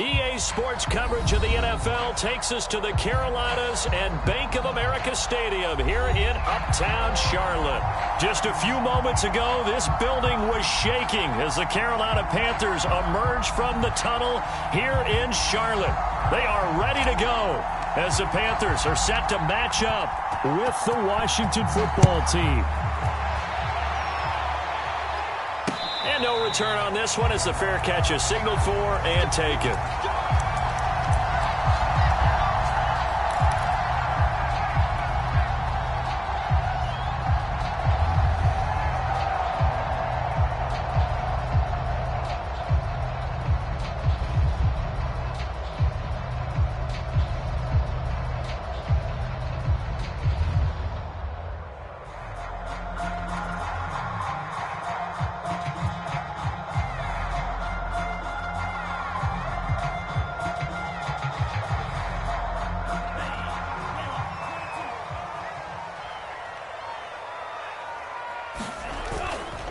EA Sports coverage of the NFL takes us to the Carolinas and Bank of America Stadium here in Uptown Charlotte. Just a few moments ago, this building was shaking as the Carolina Panthers emerged from the tunnel here in Charlotte. They are ready to go as the Panthers are set to match up with the Washington football team. And no return on this one as the fair catch is signaled for and taken.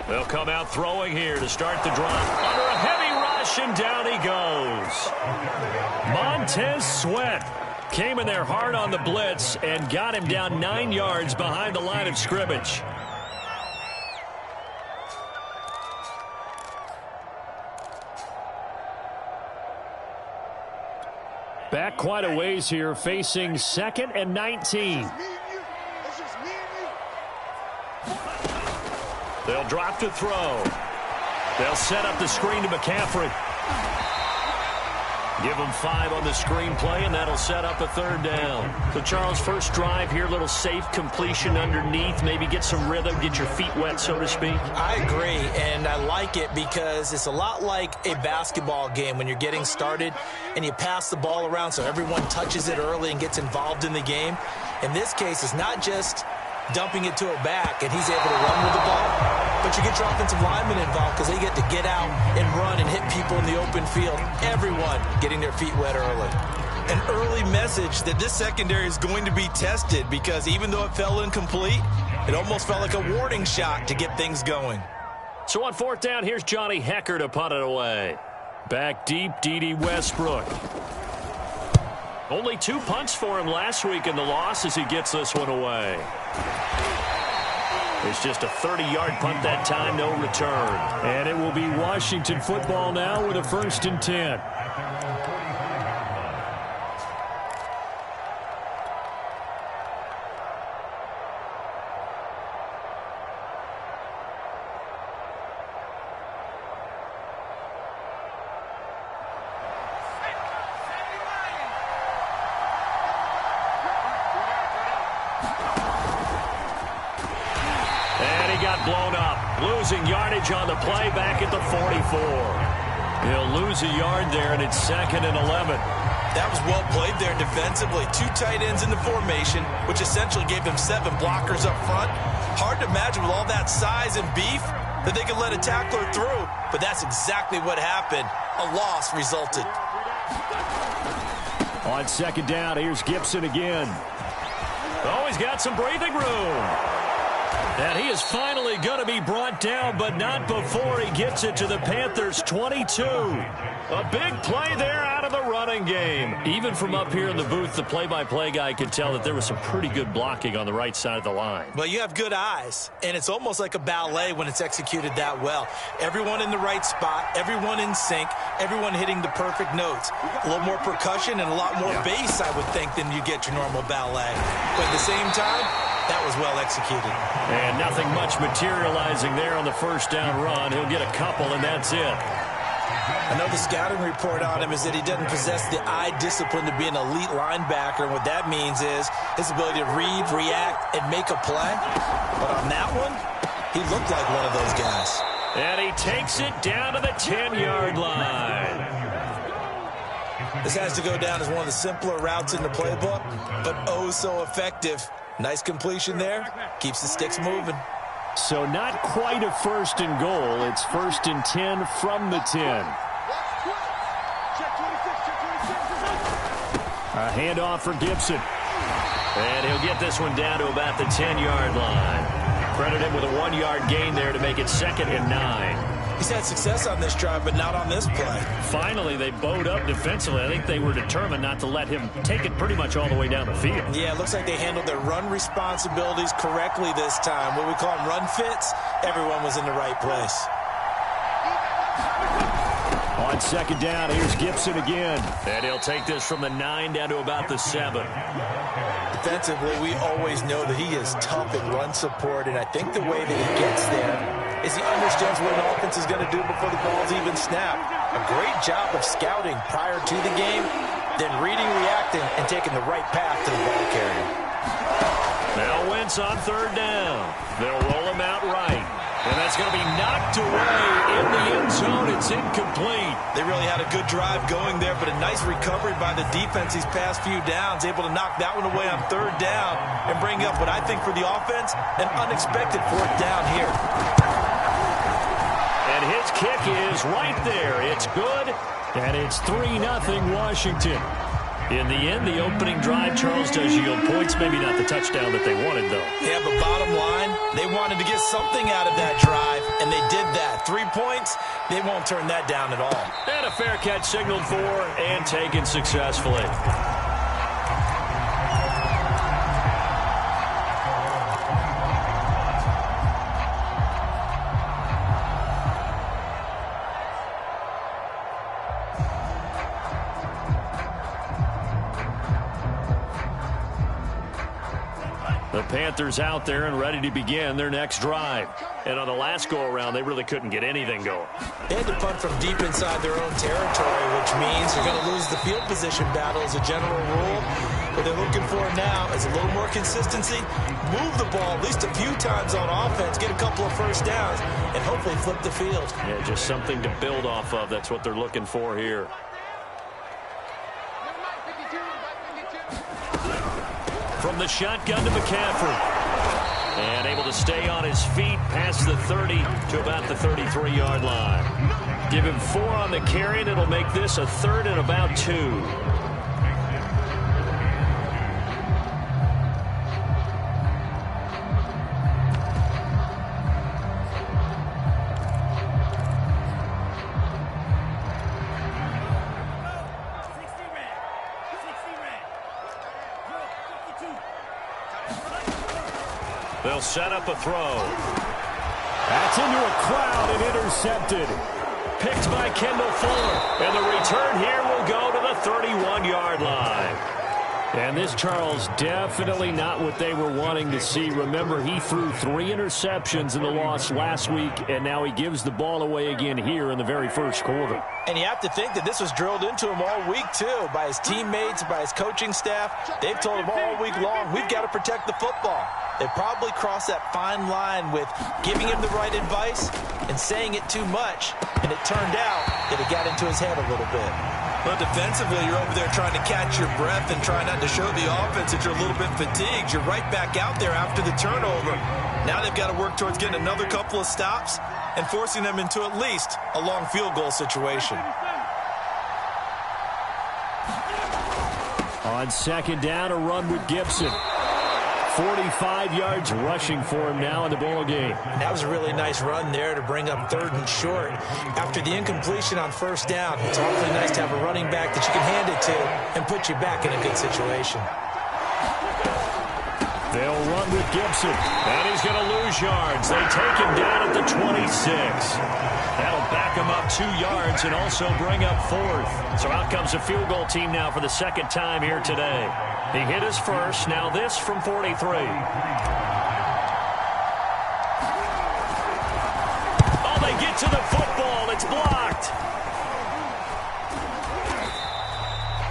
They'll come out throwing here to start the drive. Under a heavy rush, and down he goes. Montez Sweat came in there hard on the blitz and got him down 9 yards behind the line of scrimmage. Back quite a ways here, facing 2nd and 19. They'll drop to throw. They'll set up the screen to McCaffrey. Give him 5 on the screen play, and that'll set up a 3rd down. So, Charles, first drive here, little safe completion underneath. Maybe get some rhythm, get your feet wet, so to speak. I agree, and I like it because it's a lot like a basketball game when you're getting started and you pass the ball around so everyone touches it early and gets involved in the game. In this case, it's not just dumping it to a back and he's able to run with the ball, but you get your offensive linemen involved because they get to get out and run and hit people in the open field. Everyone getting their feet wet early. An early message that this secondary is going to be tested because even though it fell incomplete, it almost felt like a warning shot to get things going. So on 4th down, here's Johnny Hekker to punt it away. Back deep, Dede Westbrook. Only 2 punts for him last week in the loss as he gets this one away. It's just a 30-yard punt that time, no return. And it will be Washington football now with a 1st and 10. Blown up, losing yardage on the play back at the 44. He'll lose a yard there, and it's 2nd and 11. That was well played there defensively. 2 tight ends in the formation, which essentially gave them 7 blockers up front. Hard to imagine with all that size and beef that they could let a tackler through, but that's exactly what happened. A loss resulted. On 2nd down, here's Gibson again. Oh, he's got some breathing room. And he is finally going to be brought down, but not before he gets it to the Panthers' 22. A big play there out of the running game. Even from up here in the booth, the play-by-play guy could tell that there was some pretty good blocking on the right side of the line. Well, you have good eyes, and it's almost like a ballet when it's executed that well. Everyone in the right spot, everyone in sync, everyone hitting the perfect notes. A little more percussion and a lot more bass, I would think, than you get your normal ballet. But at the same time, that was well executed. And nothing much materializing there on the 1st down run. He'll get a couple, and that's it. I know the scouting report on him is that he doesn't possess the eye discipline to be an elite linebacker, and what that means is his ability to read, react, and make a play. But on that one, he looked like one of those guys. And he takes it down to the 10-yard line. This has to go down as one of the simpler routes in the playbook, but oh so effective. Nice completion there. Keeps the sticks moving. So not quite a 1st and goal. It's 1st and 10 from the 10. A handoff for Gibson. And he'll get this one down to about the 10-yard line. Credit him with a 1-yard gain there to make it 2nd and 9. He's had success on this drive, but not on this play. Finally, they bowed up defensively. I think they were determined not to let him take it pretty much all the way down the field. Yeah, it looks like they handled their run responsibilities correctly this time. What we call them run fits, everyone was in the right place. On second down, here's Gibson again. And he'll take this from the 9 down to about the 7. Defensively, we always know that he is tough in run support, and I think the way that he gets there is he understands what an offense is going to do before the ball's even snapped. A great job of scouting prior to the game, then reading, reacting, and taking the right path to the ball carrier. Now Wentz on third down. They'll roll him out right. And that's going to be knocked away in the end zone. It's incomplete. They really had a good drive going there, but a nice recovery by the defense these past few downs, able to knock that one away on third down and bring up what I think for the offense, an unexpected fourth down here. And his kick is right there. It's good, and it's 3-0 Washington. In the end, the opening drive, Charles, does yield points. Maybe not the touchdown that they wanted, though. Yeah, but bottom line, they wanted to get something out of that drive, and they did that. 3 points, they won't turn that down at all. And a fair catch signaled for and taken successfully. The Panthers out there and ready to begin their next drive. And on the last go-around, they really couldn't get anything going. They had to punt from deep inside their own territory, which means you're going to lose the field position battle as a general rule. What they're looking for now is a little more consistency, move the ball at least a few times on offense, get a couple of first downs, and hopefully flip the field. Yeah, just something to build off of. That's what they're looking for here. From the shotgun to McCaffrey. And able to stay on his feet past the 30 to about the 33-yard line. Give him 4 on the carry, and it'll make this a 3rd and about 2. They'll set up a throw. That's into a crowd and intercepted. Picked by Kendall Fuller. And the return here will go to the 31-yard line. And this, Charles, definitely not what they were wanting to see. Remember, he threw 3 interceptions in the loss last week, and now he gives the ball away again here in the very first quarter. And you have to think that this was drilled into him all week, too, by his teammates, by his coaching staff. They've told him all week long, we've got to protect the football. They probably crossed that fine line with giving him the right advice and saying it too much, and it turned out that it got into his head a little bit. But defensively, you're over there trying to catch your breath and trying not to show the offense that you're a little bit fatigued. You're right back out there after the turnover. Now they've got to work towards getting another couple of stops and forcing them into at least a long field goal situation. On second down, a run with Gibson. 45 yards rushing for him now in the ball game. That was a really nice run there to bring up 3rd and short. After the incompletion on first down, it's awfully nice to have a running back that you can hand it to and put you back in a good situation. They'll run with Gibson, and he's going to lose yards. They take him down at the 26. That'll back him up 2 yards and also bring up 4th. So out comes a field goal team now for the second time here today. He hit his first. Now this from 43. Oh, they get to the football. It's blocked.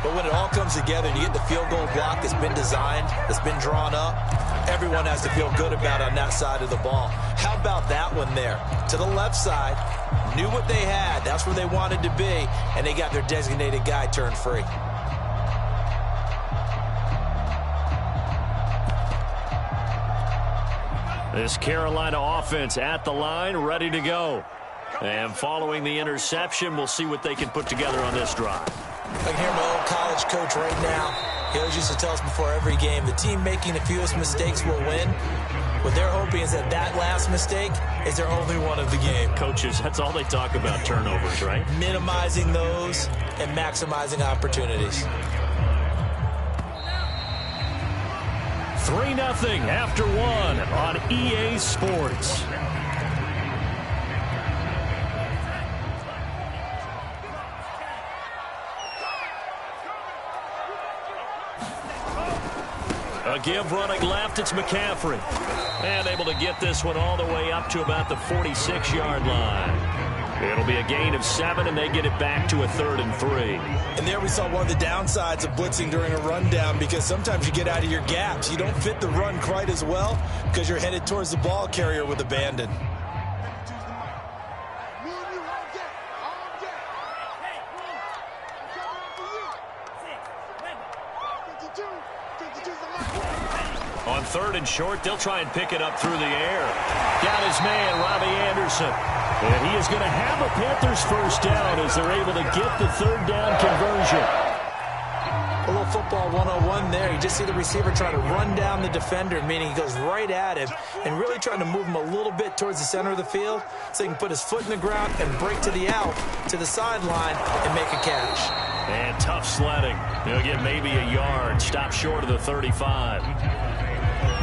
But when it all comes together and you get the field goal block that's been designed, that's been drawn up, everyone has to feel good about it on that side of the ball. How about that one there? To the left side, knew what they had. That's where they wanted to be, and they got their designated guy turned free. This Carolina offense at the line, ready to go. And following the interception, we'll see what they can put together on this drive. I can hear my old college coach right now. He always used to tell us before every game, the team making the fewest mistakes will win. What they're hoping is that that last mistake is their only one of the game. Coaches, that's all they talk about, turnovers, right? Minimizing those and maximizing opportunities. 3-0 after 1 on EA Sports. A give running left, it's McCaffrey. And able to get this one all the way up to about the 46-yard line. It'll be a gain of 7, and they get it back to a 3rd and 3. And there we saw one of the downsides of blitzing during a rundown, because sometimes you get out of your gaps. You don't fit the run quite as well because you're headed towards the ball carrier with abandon. On 3rd and short, they'll try and pick it up through the air. Got his man, Robbie Anderson. And he is going to have a Panthers first down as they're able to get the 3rd down conversion. A little football 101 there. You just see the receiver trying to run down the defender, meaning he goes right at him and really trying to move him a little bit towards the center of the field so he can put his foot in the ground and break to the out, to the sideline, and make a catch. And tough sledding. He'll get maybe a yard. Stop short of the 35.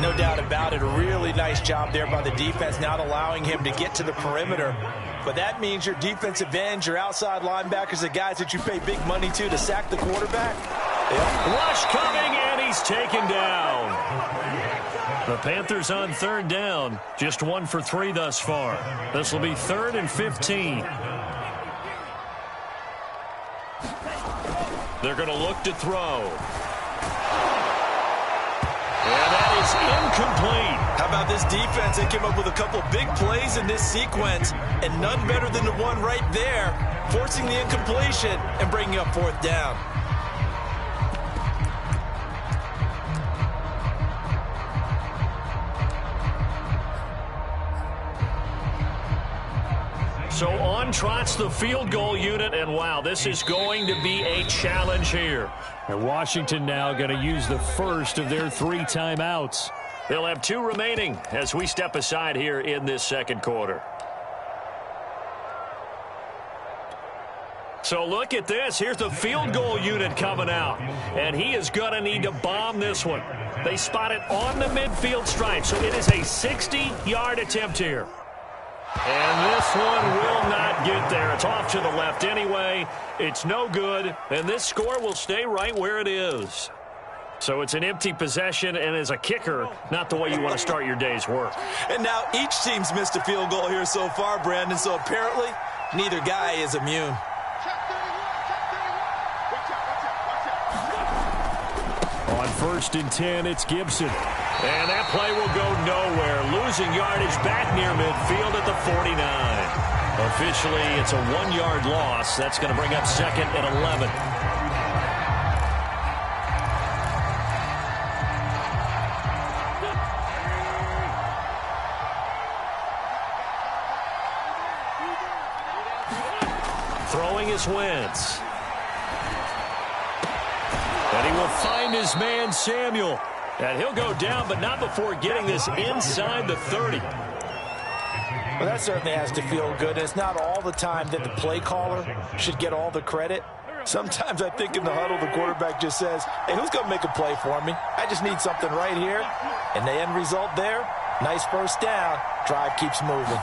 No doubt about it. A really nice job there by the defense, not allowing him to get to the perimeter. But that means your defensive ends, your outside linebackers, the guys that you pay big money to sack the quarterback. Rush coming, and he's taken down. The Panthers on 3rd down. Just 1 for 3 thus far. This will be 3rd and 15. They're going to look to throw. And that is incomplete. How about this defense? They came up with a couple big plays in this sequence, and none better than the one right there, forcing the incompletion and bringing up 4th down. So on trots the field goal unit, and wow, this is going to be a challenge here. And Washington now going to use the first of their 3 timeouts. They'll have 2 remaining as we step aside here in this 2nd quarter. So look at this. Here's the field goal unit coming out. And he is going to need to bomb this one. They spot it on the midfield stripe, so it is a 60-yard attempt here. And this one will not get there. It's off to the left anyway. It's no good, and this score will stay right where it is. So it's an empty possession, and as a kicker, not the way you want to start your day's work. And now each team's missed a field goal here so far, Brandon, so apparently neither guy is immune. On 1st and 10, it's Gibson. And that play will go nowhere. Losing yardage back near midfield at the 49. Officially, it's a 1-yard loss. That's going to bring up 2nd and 11. Throwing is Wentz. And he will find his man, Samuel. And he'll go down, but not before getting this inside the 30. Well, that certainly has to feel good. It's not all the time that the play caller should get all the credit. Sometimes I think in the huddle, the quarterback just says, hey, who's going to make a play for me? I just need something right here. And the end result there, nice first down. Drive keeps moving.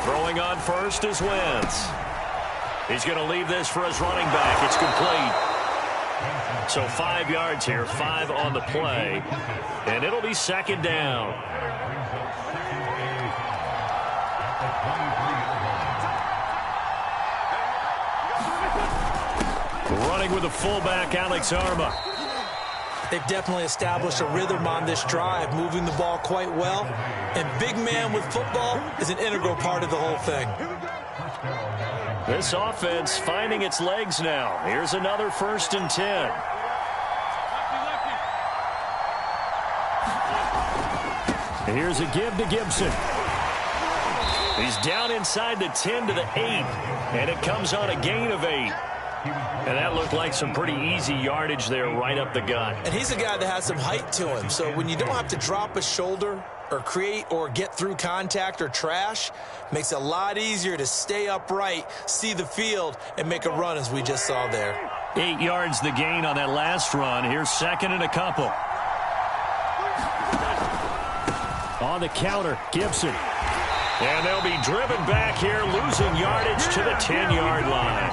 Throwing on 1st is Wentz. He's going to leave this for his running back. It's complete. So 5 yards here, 5 on the play, and it'll be 2nd down. Running with the fullback, Alex Arma. They've definitely established a rhythm on this drive, moving the ball quite well. And big man with football is an integral part of the whole thing. This offense finding its legs now. Here's another 1st and 10. Here's a give to Gibson. He's down inside the 10 to the 8, and it comes on a gain of 8. And that looked like some pretty easy yardage there right up the gut. And he's a guy that has some height to him, so when you don't have to drop a shoulder or create or get through contact or trash, makes it a lot easier to stay upright, see the field, and make a run as we just saw there. 8 yards the gain on that last run. Here's second and a couple. On the counter, Gibson. And they'll be driven back here, losing yardage to the 10-yard line.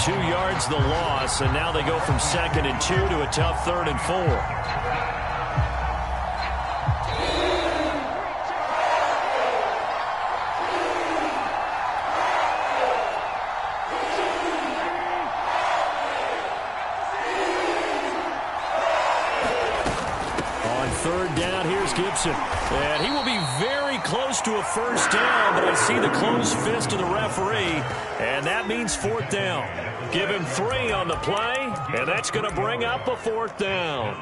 2 yards the loss, and now they go from 2nd and 2 to a tough 3rd and 4. Gibson. And he will be very close to a first down, but I see the closed fist of the referee, and that means 4th down. Give him 3 on the play, and that's going to bring up a 4th down.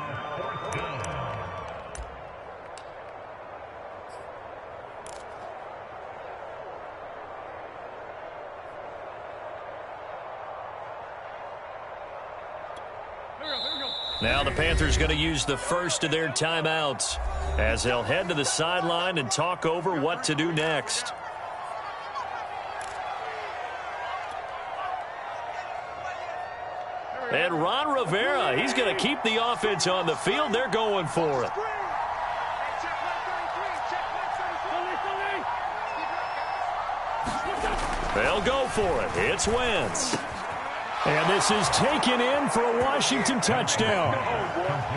Now the Panthers going to use the first of their timeouts as they'll head to the sideline and talk over what to do next. And Ron Rivera, he's going to keep the offense on the field. They're going for it. They'll go for it. It's Wentz. And this is taken in for a Washington touchdown.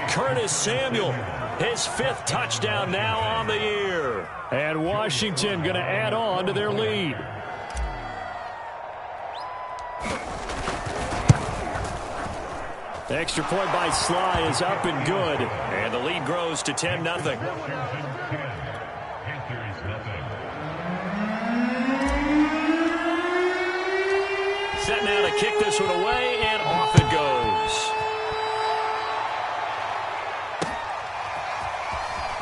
Curtis Samuel, his 5th touchdown now on the year. And Washington going to add on to their lead. The extra point by Sly is up and good. And the lead grows to 10-0. Set now to kick this one away, and off it goes.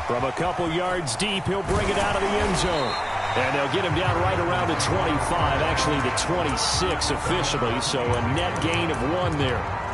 From a couple yards deep, he'll bring it out of the end zone. And they'll get him down right around the 25, actually the 26 officially, so a net gain of 1 there.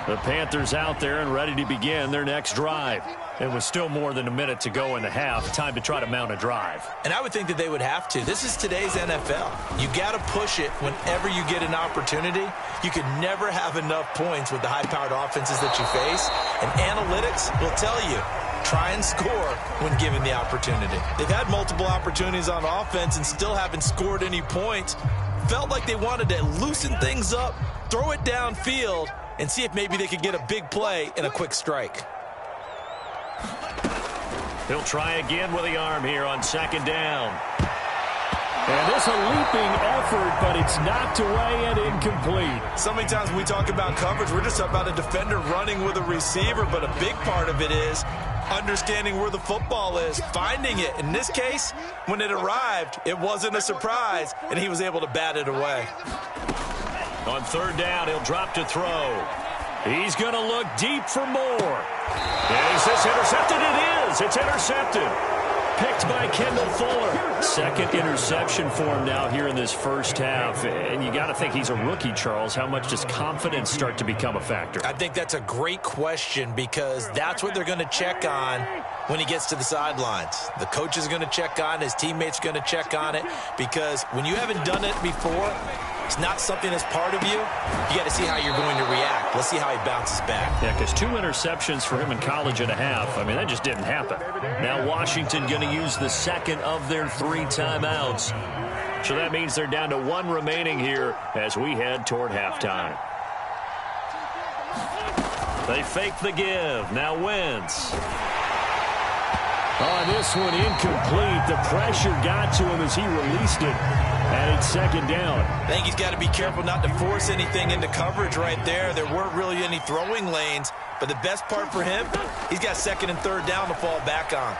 The Panthers out there and ready to begin their next drive. And with still more than a minute to go in the half, time to try to mount a drive. And I would think that they would have to. This is today's NFL. You got to push it whenever you get an opportunity. You can never have enough points with the high-powered offenses that you face. And analytics will tell you, try and score when given the opportunity. They've had multiple opportunities on offense and still haven't scored any points. Felt like they wanted to loosen things up, throw it downfield, and see if maybe they could get a big play and a quick strike. He'll try again with the arm here on 2nd down. And this a leaping effort, but it's knocked away and incomplete. So many times when we talk about coverage, we're just about a defender running with a receiver, but a big part of it is understanding where the football is, finding it. In this case, when it arrived, it wasn't a surprise, and he was able to bat it away. On 3rd down, he'll drop to throw. He's going to look deep for more. And is this intercepted? It is. It's intercepted. Picked by Kendall Fuller. 2nd interception for him now here in this first half. And you got to think he's a rookie, Charles. How much does confidence start to become a factor? I think that's a great question because that's what they're going to check on when he gets to the sidelines. The coach is going to check on it. His teammates are going to check on it because when you haven't done it before, it's not something that's part of you. You got to see how you're going to react. Let's see how he bounces back. Yeah, because 2 interceptions for him in college and a half. I mean, that just didn't happen. Now Washington going to use the 2nd of their 3 timeouts. So that means they're down to 1 remaining here as we head toward halftime. They fake the give. Now Wentz. Oh, this one incomplete. The pressure got to him as he released it. And it's 2nd down. I think he's got to be careful not to force anything into coverage right there. There weren't really any throwing lanes. But the best part for him, he's got 2nd and 3rd down to fall back on.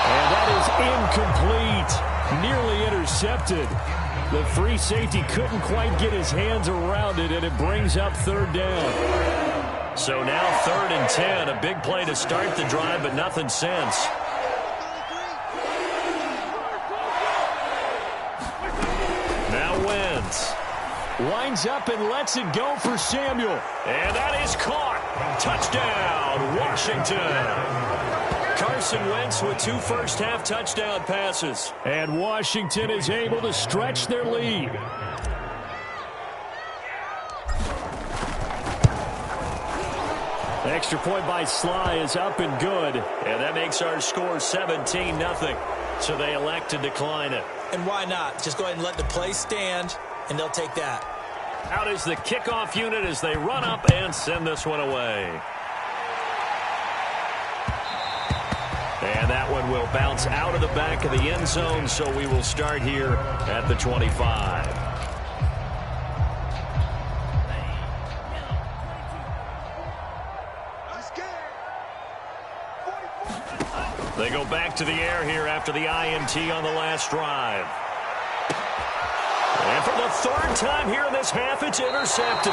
And that is incomplete. Nearly intercepted. The free safety couldn't quite get his hands around it, and it brings up 3rd down. So now 3rd and 10. A big play to start the drive, but nothing since. Winds up and lets it go for Samuel. And that is caught. Touchdown, Washington. Carson Wentz with 2 first-half touchdown passes. And Washington is able to stretch their lead. Extra point by Sly is up and good. And that makes our score 17-0. So they elect to decline it. And why not? Just go ahead and let the play stand, and they'll take that. Out is the kickoff unit as they run up and send this one away. And that one will bounce out of the back of the end zone, so we will start here at the 25. They go back to the air here after the INT on the last drive. And for the 3rd time here in this half, it's intercepted.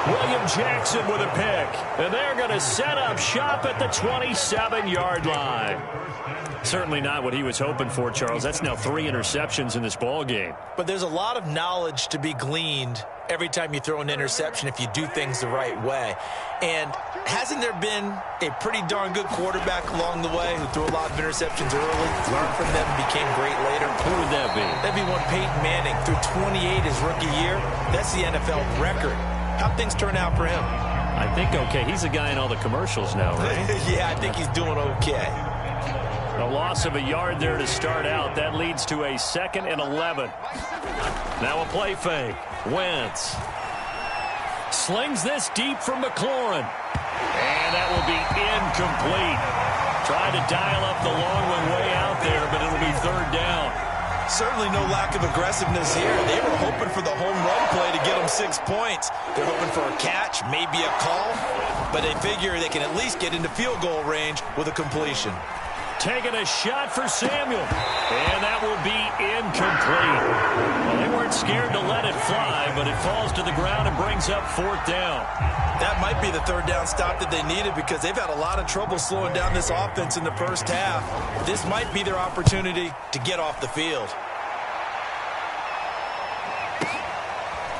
William Jackson with a pick. And they're going to set up shop at the 27-yard line. Certainly not what he was hoping for, Charles. That's now 3 interceptions in this ball game. But there's a lot of knowledge to be gleaned every time you throw an interception if you do things the right way. And hasn't there been a pretty darn good quarterback along the way who threw a lot of interceptions early, learned from them, and became great later? Who would that be? That'd be one Peyton Manning. Threw 28 his rookie year. That's the NFL record. How'd things turn out for him? I think okay. He's a guy in all the commercials now, right? Yeah, I think he's doing okay. A loss of a yard there to start out. That leads to a 2nd and 11. Now a play fake. Wentz slings this deep from McLaurin. And that will be incomplete. Trying to dial up the long one way out there, but it'll be 3rd down. Certainly no lack of aggressiveness here. They were hoping for the home run play to get them 6 points. They're hoping for a catch, maybe a call, but they figure they can at least get into field goal range with a completion. Taking a shot for Samuel. And that will be incomplete. Well, they weren't scared to let it fly, but it falls to the ground and brings up 4th down. That might be the 3rd down stop that they needed because they've had a lot of trouble slowing down this offense in the first half. This might be their opportunity to get off the field.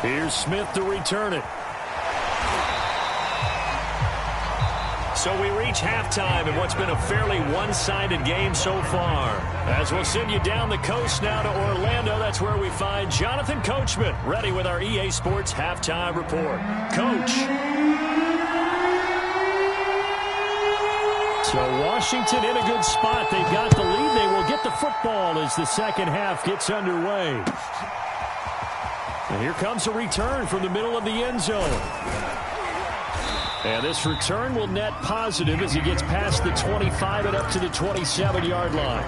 Here's Smith to return it. So we reach halftime in what's been a fairly one-sided game so far. As we'll send you down the coast now to Orlando, that's where we find Jonathan Coachman, ready with our EA Sports Halftime Report. Coach. So Washington in a good spot. They've got the lead. They will get the football as the second half gets underway. And here comes a return from the middle of the end zone. And this return will net positive as he gets past the 25 and up to the 27-yard line.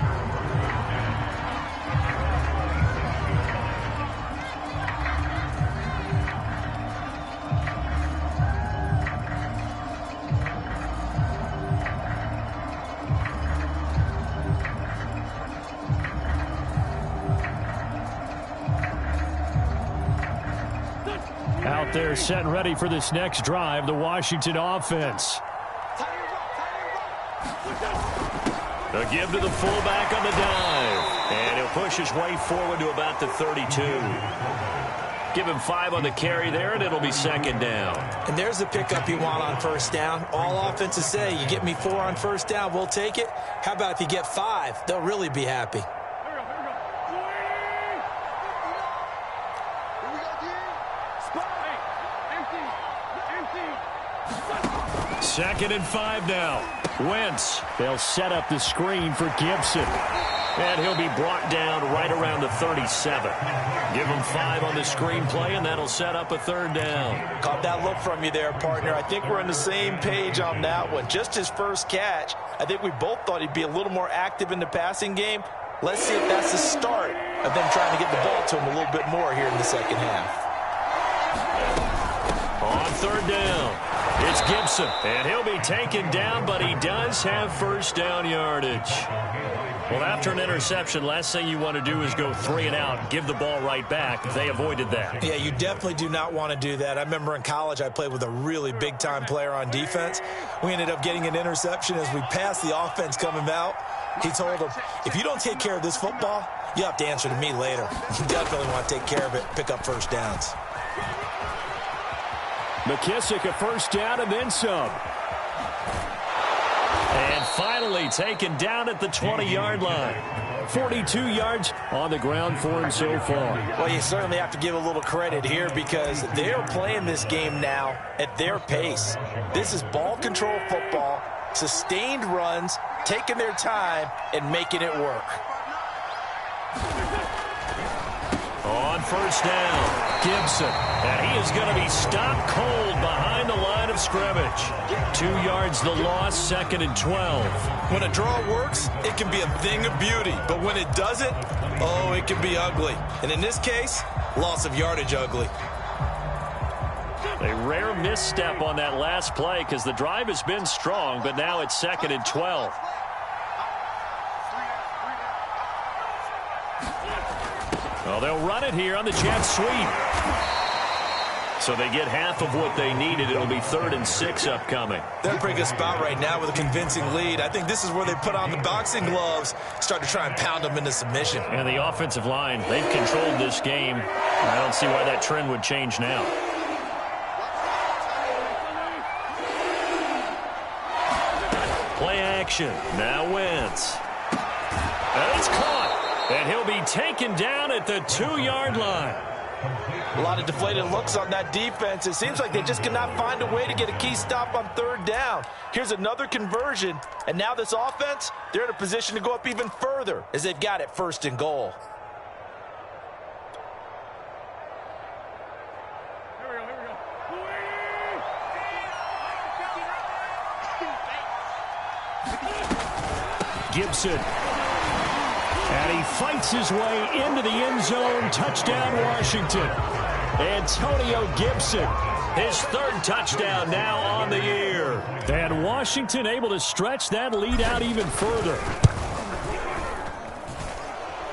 Out there set and ready for this next drive, the Washington offense. A give to the fullback on the dive. And he'll push his way forward to about the 32. Give him 5 on the carry there, and it'll be 2nd down. And there's the pickup you want on 1st down. All offenses say, you get me 4 on 1st down, we'll take it. How about if you get 5? They'll really be happy. 2nd and 5 now. Wentz. They'll set up the screen for Gibson. And he'll be brought down right around the 37. Give him 5 on the screen play, and that'll set up a 3rd down. Caught that look from you there, partner. I think we're on the same page on that one. Just his first catch. I think we both thought he'd be a little more active in the passing game. Let's see if that's the start of them trying to get the ball to him a little bit more here in the second half. On 3rd down, it's Gibson, and he'll be taken down, but he does have 1st down yardage. Well, after an interception, last thing you want to do is go 3 and out, give the ball right back. They avoided that. Yeah, you definitely do not want to do that. I remember in college I played with a really big-time player on defense. We ended up getting an interception as we passed the offense coming out. He told him, if you don't take care of this football, you have to answer to me later. You definitely want to take care of it, pick up 1st downs. McKissick a first down and then some. And finally taken down at the 20-yard line. 42 yards on the ground for him so far. Well, you certainly have to give a little credit here because they're playing this game now at their pace. This is ball control football, sustained runs, taking their time, and making it work. On first down, Gibson. And he is going to be stopped cold behind the line of scrimmage. 2 yards the loss, 2nd and 12. When a draw works, it can be a thing of beauty. But when it doesn't, oh, it can be ugly. And in this case, loss of yardage ugly. A rare misstep on that last play because the drive has been strong, but now it's 2nd and 12. Well, they'll run it here on the jet sweep. So they get half of what they needed. It'll be 3rd and 6 upcoming. They're in a pretty good spot right now with a convincing lead. I think this is where they put on the boxing gloves, start to try and pound them into submission. And the offensive line, they've controlled this game. I don't see why that trend would change now. Play action. Now Wentz. And it's caught. And he'll be taken down at the 2-yard line. A lot of deflated looks on that defense. It seems like they just cannot find a way to get a key stop on 3rd down. Here's another conversion. And now this offense, they're in a position to go up even further as they've got it 1st and goal. Gibson. And he fights his way into the end zone. Touchdown, Washington. Antonio Gibson, his 3rd touchdown now on the year. And Washington able to stretch that lead out even further.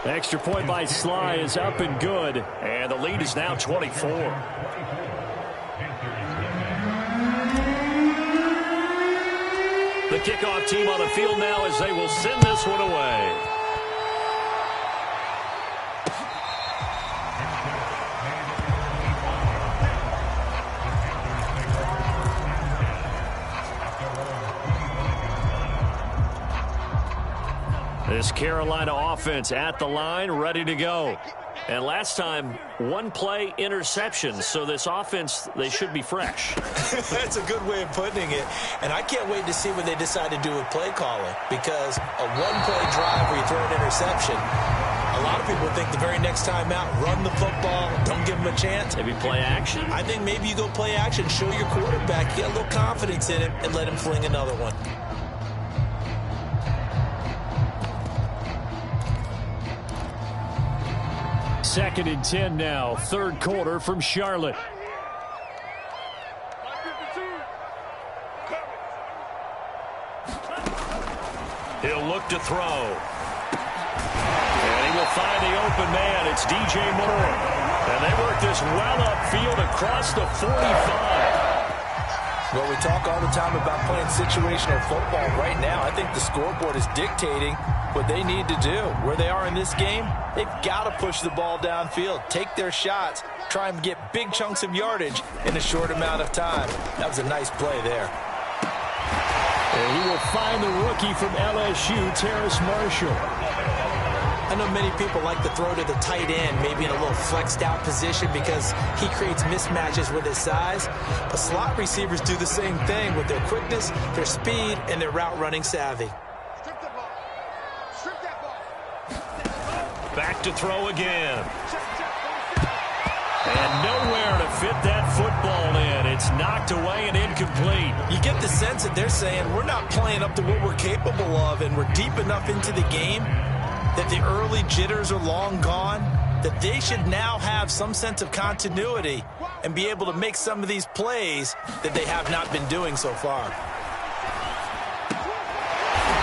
Extra point by Sly is up and good. And the lead is now 24. The kickoff team on the field now as they will send this one away. This Carolina offense at the line, ready to go. And last time, 1-play interception. So this offense, they should be fresh. That's a good way of putting it. And I can't wait to see what they decide to do with play calling. Because a 1-play drive where you throw an interception, a lot of people think the very next time out, run the football, don't give them a chance. Maybe play action? I think maybe you go play action, show your quarterback, get a little confidence in him, and let him fling another one. Second and 10 now, 3rd quarter from Charlotte. He'll look to throw. And he will find the open man. It's DJ Moore. And they work this well upfield across the 45. Well, we talk all the time about playing situational football. Right now, I think the scoreboard is dictating what they need to do. Where they are in this game, they've got to push the ball downfield, take their shots, try and get big chunks of yardage in a short amount of time. That was a nice play there. And he will find the rookie from LSU, Terrace Marshall. I know many people like to throw to the tight end, maybe in a little flexed out position because he creates mismatches with his size. But slot receivers do the same thing with their quickness, their speed, and their route running savvy. Back to throw again. And nowhere to fit that football in. It's knocked away and incomplete. You get the sense that they're saying we're not playing up to what we're capable of, and we're deep enough into the game that the early jitters are long gone, that they should now have some sense of continuity and be able to make some of these plays that they have not been doing so far.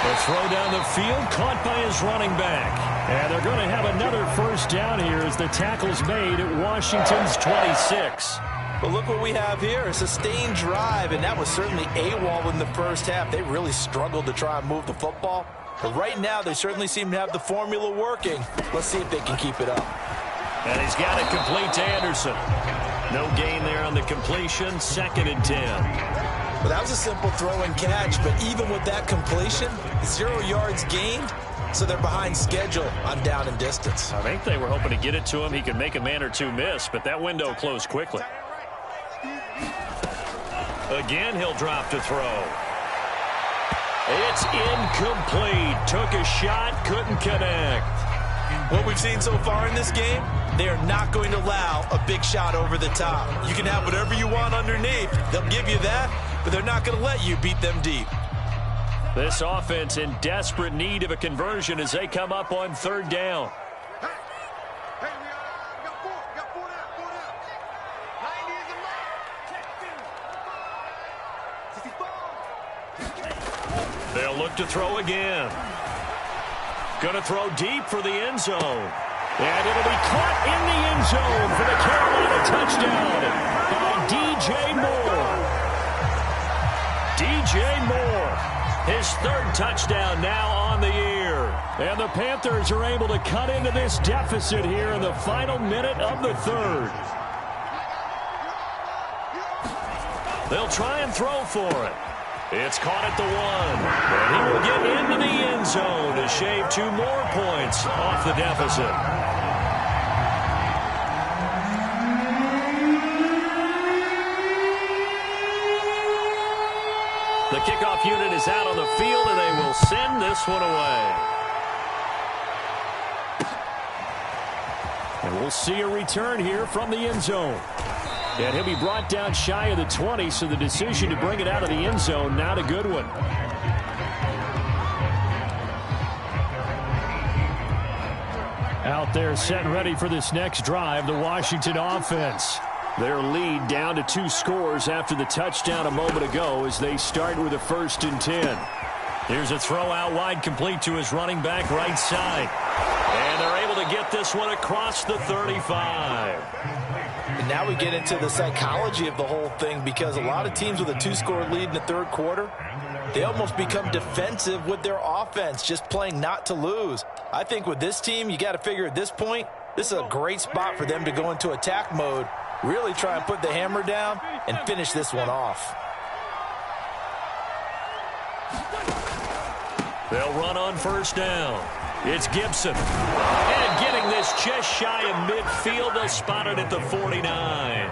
The throw down the field, caught by his running back. And they're going to have another first down here as the tackle's made at Washington's 26. But look what we have here, a sustained drive, and that was certainly AWOL in the first half. They really struggled to try and move the football. But right now, they certainly seem to have the formula working. Let's see if they can keep it up. And he's got it complete to Anderson. No gain there on the completion. 2nd and 10. Well, that was a simple throw and catch, but even with that completion, 0 yards gained, so they're behind schedule on down and distance. I think they were hoping to get it to him. He could make a man or two miss, but that window closed quickly. Again, he'll drop to throw. It's incomplete. Took a shot, couldn't connect. What we've seen so far in this game, they are not going to allow a big shot over the top. You can have whatever you want underneath. They'll give you that, but they're not going to let you beat them deep. This offense in desperate need of a conversion as they come up on 3rd down. They'll look to throw again. Going to throw deep for the end zone. And it'll be caught in the end zone for the Carolina touchdown by DJ Moore. DJ Moore, his 3rd touchdown now on the year. And the Panthers are able to cut into this deficit here in the final minute of the 3rd. They'll try and throw for it. It's caught at the 1. And he will get into the end zone to shave 2 more points off the deficit. The kickoff unit is out on the field, and they will send this one away. And we'll see a return here from the end zone. And he'll be brought down shy of the 20, so the decision to bring it out of the end zone, not a good one. Out there set and ready for this next drive, the Washington offense. Their lead down to 2 scores after the touchdown a moment ago as they start with a 1st and 10. Here's a throw out wide, complete to his running back right side. And they're able to get this one across the 35. And now we get into the psychology of the whole thing, because a lot of teams with a 2-score lead in the 3rd quarter, they almost become defensive with their offense, just playing not to lose. I think with this team, you got to figure at this point, this is a great spot for them to go into attack mode, really try and put the hammer down and finish this one off. They'll run on 1st down. It's Gibson. And getting this just shy of midfield. They'll spot it at the 49.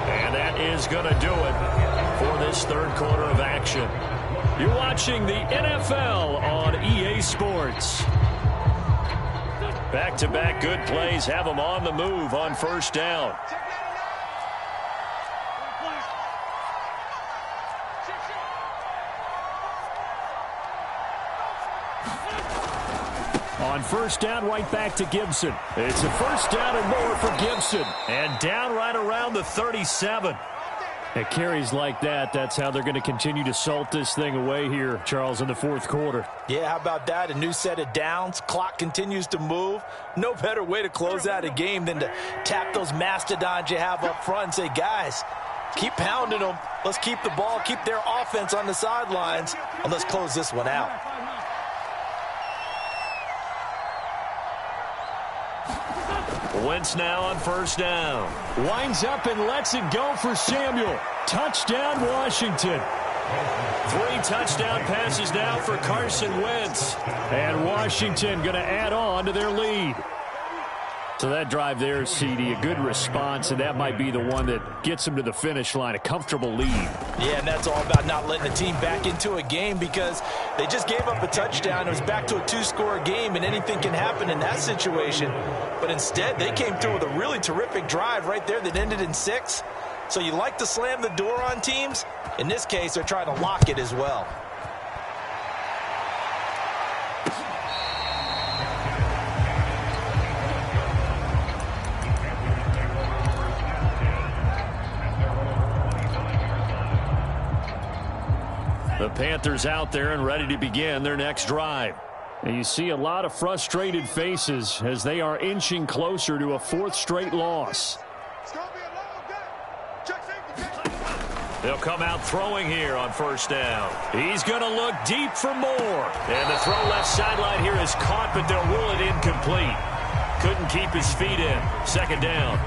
And that is going to do it for this 3rd quarter of action. You're watching the NFL on EA Sports. Back-to-back good plays have them on the move on 1st down. On 1st down, right back to Gibson. It's a 1st down and more for Gibson. And down right around the 37. It carries like that. That's how they're going to continue to salt this thing away here, Charles, in the 4th quarter. Yeah, how about that? A new set of downs. Clock continues to move. No better way to close out a game than to tap those mastodons you have up front and say, guys, keep pounding them. Let's keep the ball, keep their offense on the sidelines, and let's close this one out. Wentz now on 1st down. Winds up and lets it go for Samuel. Touchdown, Washington. 3 touchdown passes now for Carson Wentz. And Washington going to add on to their lead. So that drive there, CD, a good response, and that might be the one that gets them to the finish line, a comfortable lead. Yeah, and that's all about not letting the team back into a game, because they just gave up a touchdown. It was back to a 2-score game, and anything can happen in that situation. But instead, they came through with a really terrific drive right there that ended in 6. So you like to slam the door on teams. In this case, they're trying to lock it as well. The Panthers out there and ready to begin their next drive. And you see a lot of frustrated faces as they are inching closer to a 4th straight loss. They'll come out throwing here on first down. He's going to look deep for more. And the throw left sideline here is caught, but they'll rule it incomplete. Couldn't keep his feet in. Second down.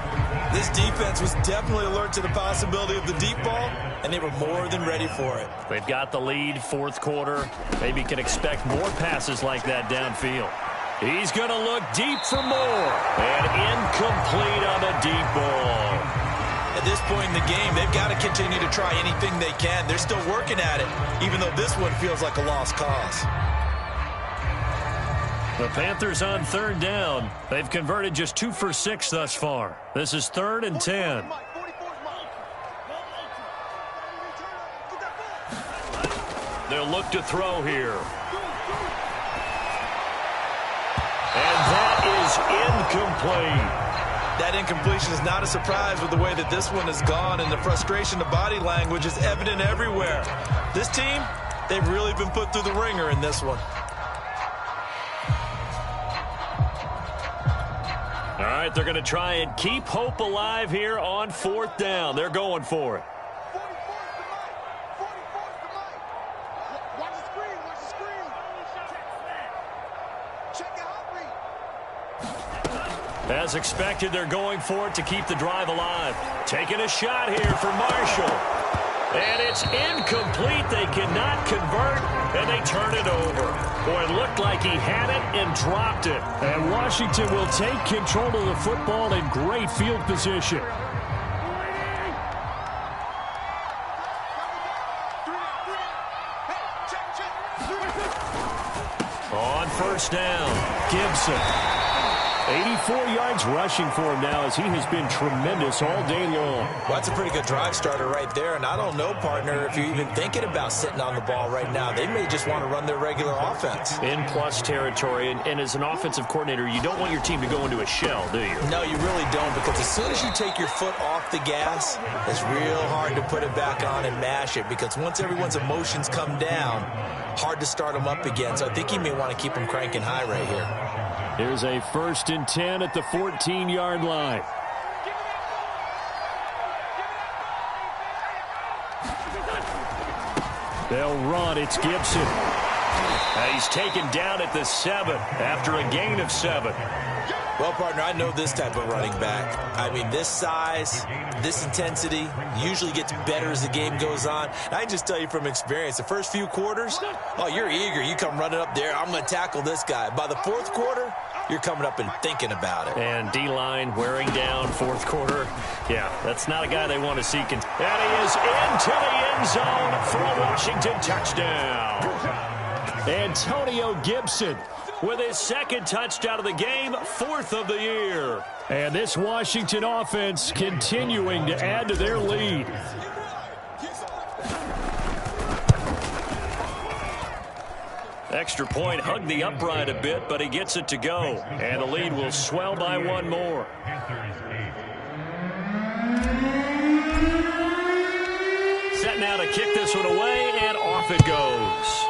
This defense was definitely alert to the possibility of the deep ball, and they were more than ready for it. They've got the lead, fourth quarter. Maybe can expect more passes like that downfield. He's going to look deep for more. And incomplete on the deep ball. At this point in the game, they've got to continue to try anything they can. They're still working at it, even though this one feels like a lost cause. The Panthers on third down. They've converted just 2 for 6 thus far. This is 3rd and 10. They'll look to throw here. And that is incomplete. That incompletion is not a surprise with the way that this one has gone, and the frustration, the body language is evident everywhere. This team, they've really been put through the ringer in this one. All right, they're going to try and keep hope alive here on 4th down. They're going for it. As expected, they're going for it to keep the drive alive. Taking a shot here for Marshall. And it's incomplete. They cannot convert, and they turn it over. Boy, it looked like he had it and dropped it. And Washington will take control of the football in great field position. On first down, Gibson. 84 yards rushing for him now as he has been tremendous all day long. Well, that's a pretty good drive starter right there. And I don't know, partner, if you're even thinking about sitting on the ball right now. They may just want to run their regular offense. In plus territory. And as an offensive coordinator, you don't want your team to go into a shell, do you? No, you really don't, because as soon as you take your foot off the gas, it's real hard to put it back on and mash it, because once everyone's emotions come down, hard to start them up again. So I think you may want to keep them cranking high right here. Here's a 1st and 10 at the 14-yard line. They'll run. It's Gibson. He's taken down at the 7 after a gain of 7. Well, partner, I know this type of running back. I mean, this size, this intensity usually gets better as the game goes on. And I can just tell you from experience, the first few quarters, oh, you're eager. You come running up there, I'm going to tackle this guy. By the 4th quarter, you're coming up and thinking about it. And D-line wearing down 4th quarter. Yeah, that's not a guy they want to see. And he is into the end zone for a Washington touchdown. Antonio Gibson with his 2nd touchdown of the game, 4th of the year. And this Washington offense continuing to add to their lead. Extra point hugged the upright a bit, but he gets it to go. And the lead will swell by 1 more. Set now to kick this one away, and off it goes.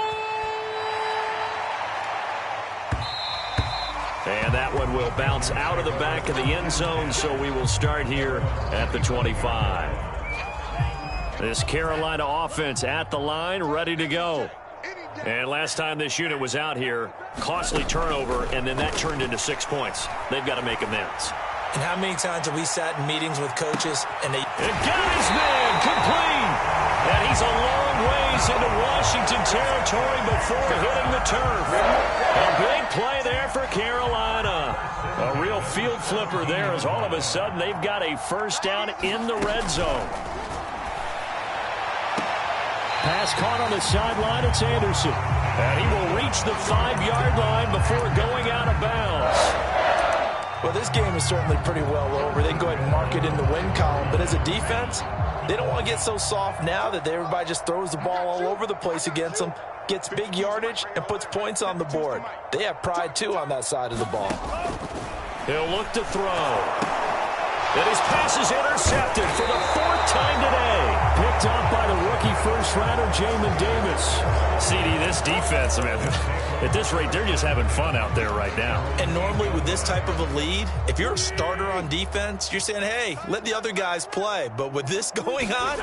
And that one will bounce out of the back of the end zone, so we will start here at the 25. This Carolina offense at the line, ready to go. And last time this unit was out here, costly turnover, and then that turned into 6 points. They've got to make amends. And how many times have we sat in meetings with coaches and they... And got his man complete. And he's a long ways into Washington territory before hitting the turf. A big play there for Carolina. A real field flipper there as all of a sudden they've got a first down in the red zone. Pass caught on the sideline. It's Anderson. And he will reach the 5-yard line before going out of bounds. Well, this game is certainly pretty well over. They can go ahead and mark it in the win column. But as a defense, they don't want to get so soft now that everybody just throws the ball all over the place against them, gets big yardage, and puts points on the board. They have pride, too, on that side of the ball. He'll look to throw. And his pass is intercepted for the 4th time today. Picked up by the rookie first-rounder Jamin Davis. CD, this defense, man, at this rate, they're just having fun out there right now. And normally with this type of a lead, if you're a starter on defense, you're saying, hey, let the other guys play. But with this going on,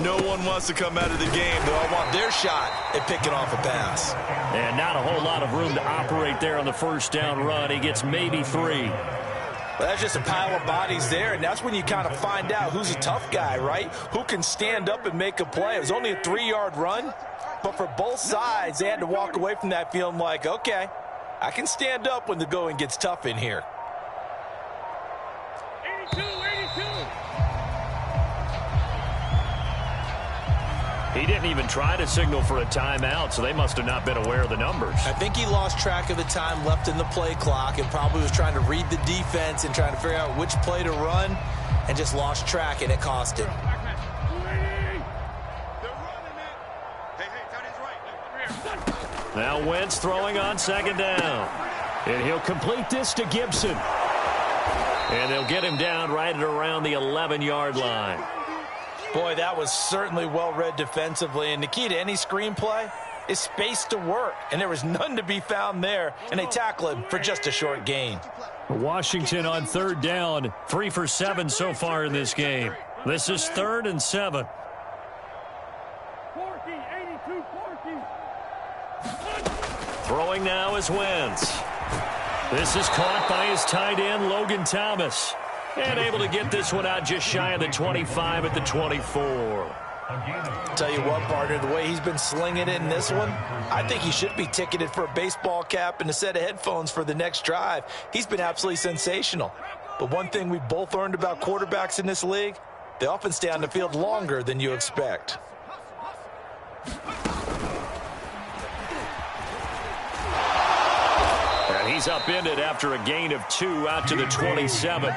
no one wants to come out of the game. They all want their shot at picking off a pass. And not a whole lot of room to operate there on the first down run. He gets maybe 3. Well, that's just a pile of bodies there, and that's when you kind of find out who's a tough guy, right? Who can stand up and make a play. It was only a 3-yard run, but for both sides, they had to walk away from that feeling like, okay, I can stand up when the going gets tough in here. 82. He didn't even try to signal for a timeout, so they must have not been aware of the numbers. I think he lost track of the time left in the play clock and probably was trying to read the defense and trying to figure out which play to run and just lost track, and it cost him. Now Wentz throwing on second down. And he'll complete this to Gibson. And they'll get him down right at around the 11-yard line. Boy, that was certainly well-read defensively. And the key to any screenplay is space to work. And there was none to be found there. And they tackle him for just a short gain. Washington on third down. 3 for 7 so far in this game. This is 3rd and 7. 82. Throwing now is Wentz. This is caught by his tight end, Logan Thomas. And able to get this one out just shy of the 25 at the 24. Tell you what, partner, the way he's been slinging it in this one, I think he should be ticketed for a baseball cap and a set of headphones for the next drive. He's been absolutely sensational. But one thing we both learned about quarterbacks in this league, they often stay on the field longer than you expect. And he's upended after a gain of 2 out to the 27.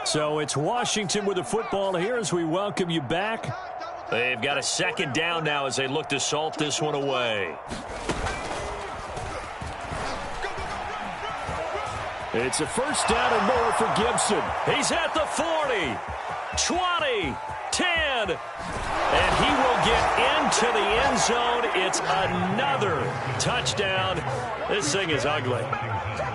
So it's Washington with the football here as we welcome you back. They've got a second down now as they look to salt this one away. It's a first down and more for Gibson. He's at the 40, 20, 10, and he will get into the end zone. It's another touchdown. This thing is ugly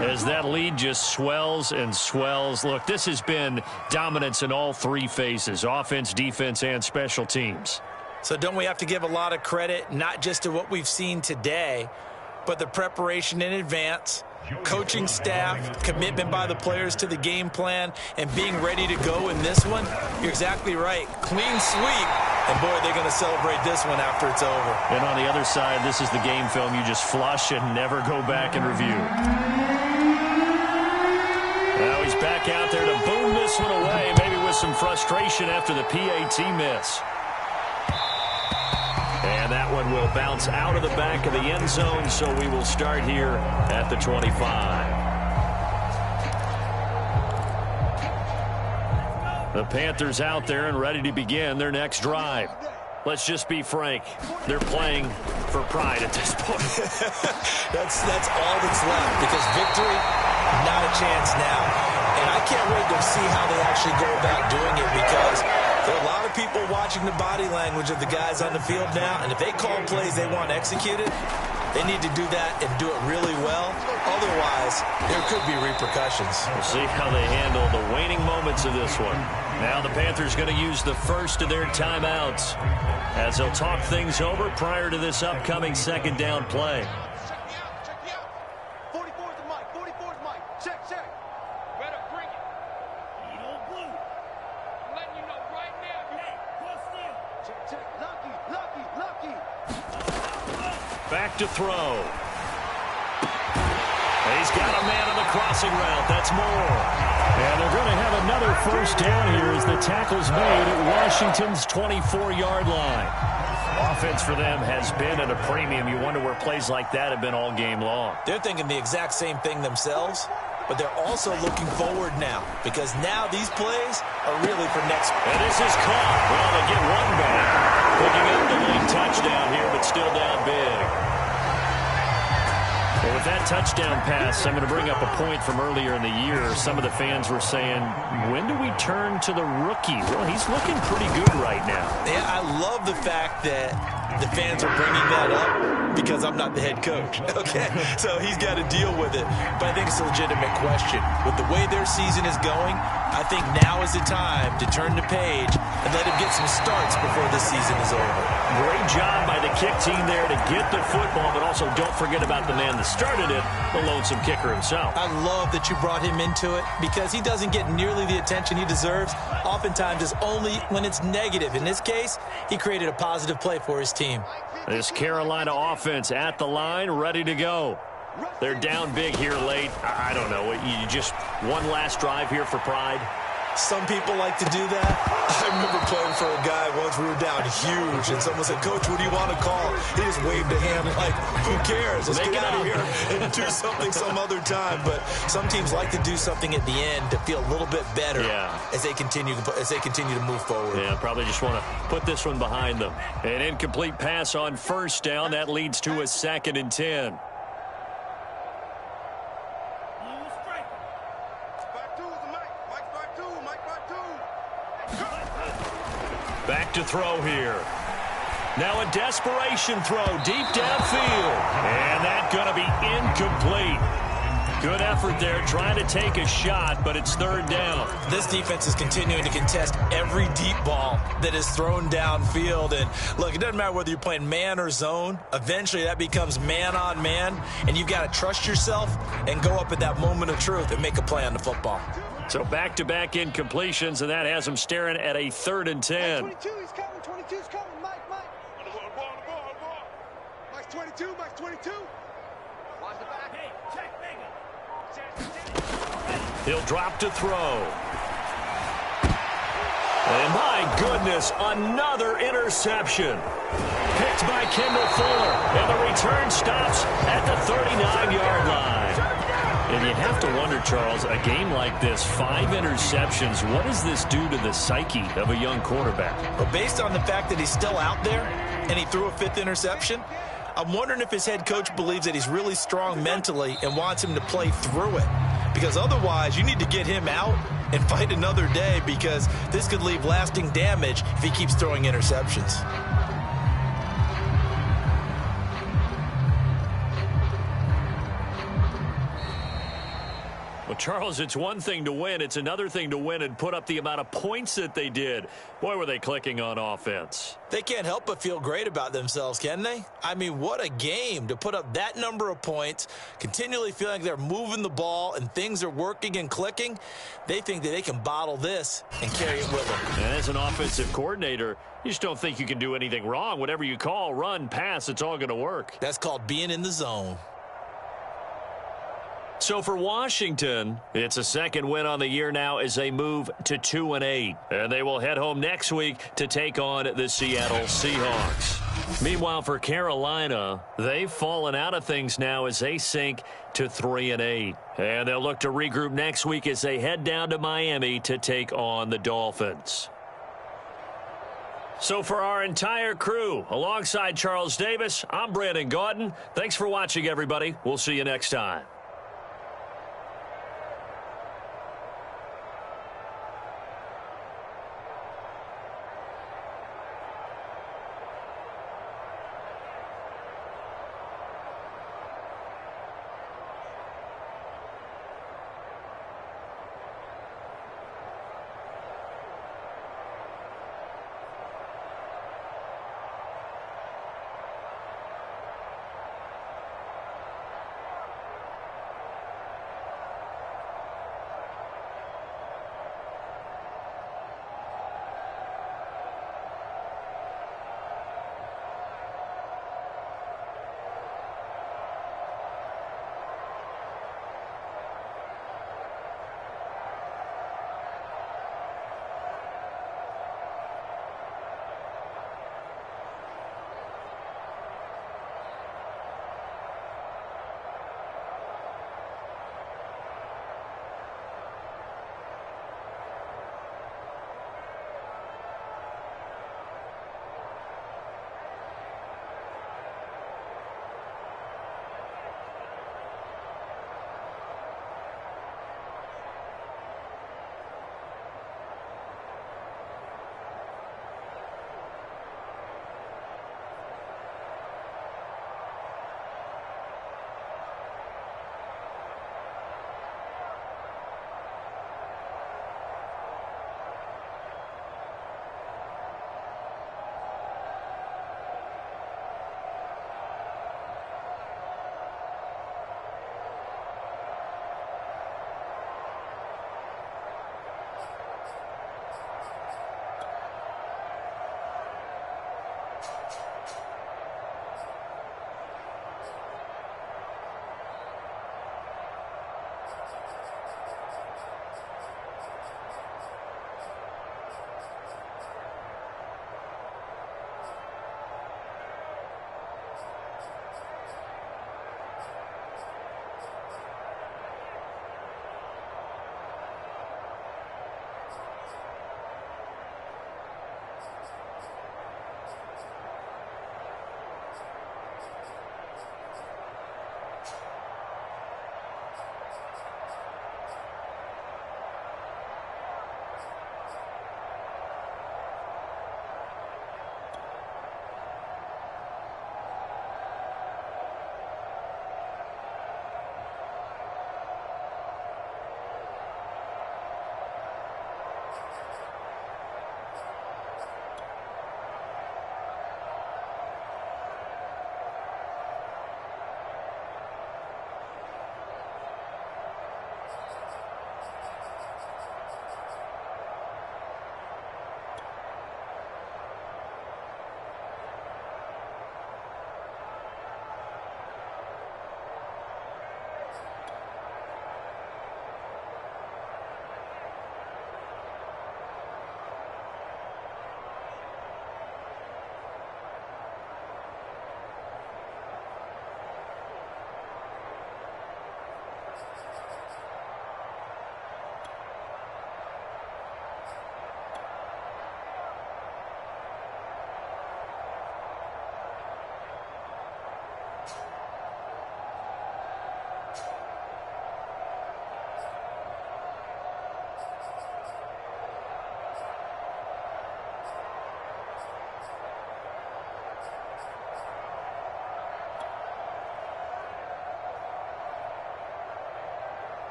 as that lead just swells and swells. Look, this has been dominance in all 3 phases, offense, defense, and special teams. So don't we have to give a lot of credit, not just to what we've seen today, but the preparation in advance, coaching staff, commitment by the players to the game plan, and being ready to go in this one? You're exactly right. Clean sweep. And, boy, they're going to celebrate this one after it's over. And on the other side, this is the game film you just flush and never go back and review. Now he's back out there to boom this one away, maybe with some frustration after the PAT miss. And that one will bounce out of the back of the end zone, so we will start here at the 25. The Panthers out there and ready to begin their next drive. Let's just be frank. They're playing for pride at this point. That's all that's left, because victory, not a chance now. And I can't wait to see how they actually go about doing it, because there are a lot of people watching the body language of the guys on the field now, and if they call plays they want executed, they need to do that and do it really well. Otherwise, there could be repercussions. We'll see how they handle the waning moments of this one. Now the Panthers going to use the first of their timeouts as they'll talk things over prior to this upcoming second down play. Check me out. 44's the mic. 44's mic. Check. Better bring it. Eat on blue. I'm letting you know right now. Hey, go still. Check. Lucky. Back to throw. He's got a man on the crossing route. That's Moore. And they're going to have another first down here as the tackle's made at Washington's 24-yard line. offense for them has been at a premium. You wonder where plays like that have been all game long. They're thinking the exact same thing themselves, but they're also looking forward now because now these plays are really for next. And this is caught. Well, they get one back. Picking up the late touchdown here, but still down big. Well, with that touchdown pass, I'm going to bring up a point from earlier in the year. Some of the fans were saying, when do we turn to the rookie? Well, he's looking pretty good right now. Yeah, I love the fact that the fans are bringing that up because I'm not the head coach. Okay, so he's got to deal with it. But I think it's a legitimate question. With the way their season is going, I think now is the time to turn the page and let him get some starts before this season is over. Great job by the kick team there to get the football, but also don't forget about the man that started it, the lonesome kicker himself. I love that you brought him into it because he doesn't get nearly the attention he deserves. Oftentimes it's only when it's negative. In this case, he created a positive play for his team. This Carolina offense at the line, ready to go. They're down big here late. I don't know. You just one last drive here for pride? Some people like to do that. I remember playing for a guy once. We were down huge, and someone said, "Coach, what do you want to call?" He just waved a hand like, who cares? Let's get out of here and do something some other time. But some teams like to do something at the end to feel a little bit better as they continue to move forward. Yeah, probably just want to put this one behind them. An incomplete pass on first down. That leads to a 2nd and 10. Back to throw here. Now a desperation throw deep downfield. And that's going to be incomplete. Good effort there trying to take a shot, but it's 3rd down. This defense is continuing to contest every deep ball that is thrown downfield. And look, it doesn't matter whether you're playing man or zone. Eventually that becomes man on man, and you've got to trust yourself and go up at that moment of truth and make a play on the football. So back-to-back incompletions, and that has him staring at a 3rd and 10. 22, he's coming. 22's coming. Mike. On the ball. Mike's 22. Watch the back. Hey, check, He'll drop to throw. And my goodness, another interception. Picked by Kendall Fuller, and the return stops at the 39-yard line. And you have to wonder, Charles, a game like this, 5 interceptions, what does this do to the psyche of a young quarterback? But based on the fact that he's still out there and he threw a 5th interception, I'm wondering if his head coach believes that he's really strong mentally and wants him to play through it. Because otherwise, you need to get him out and fight another day because this could leave lasting damage if he keeps throwing interceptions. Well, Charles, it's one thing to win. It's another thing to win and put up the amount of points that they did. Boy, were they clicking on offense. They can't help but feel great about themselves, can they? I mean, what a game to put up that number of points, continually feeling like they're moving the ball and things are working and clicking. They think that they can bottle this and carry it with them. And as an offensive coordinator, you just don't think you can do anything wrong. Whatever you call, run, pass, it's all going to work. That's called being in the zone. So for Washington, it's a 2nd win on the year now as they move to 2-8. And they will head home next week to take on the Seattle Seahawks. Meanwhile, for Carolina, they've fallen out of things now as they sink to 3-8. And they'll look to regroup next week as they head down to Miami to take on the Dolphins. So for our entire crew, alongside Charles Davis, I'm Brandon Gaudin. Thanks for watching, everybody. We'll see you next time.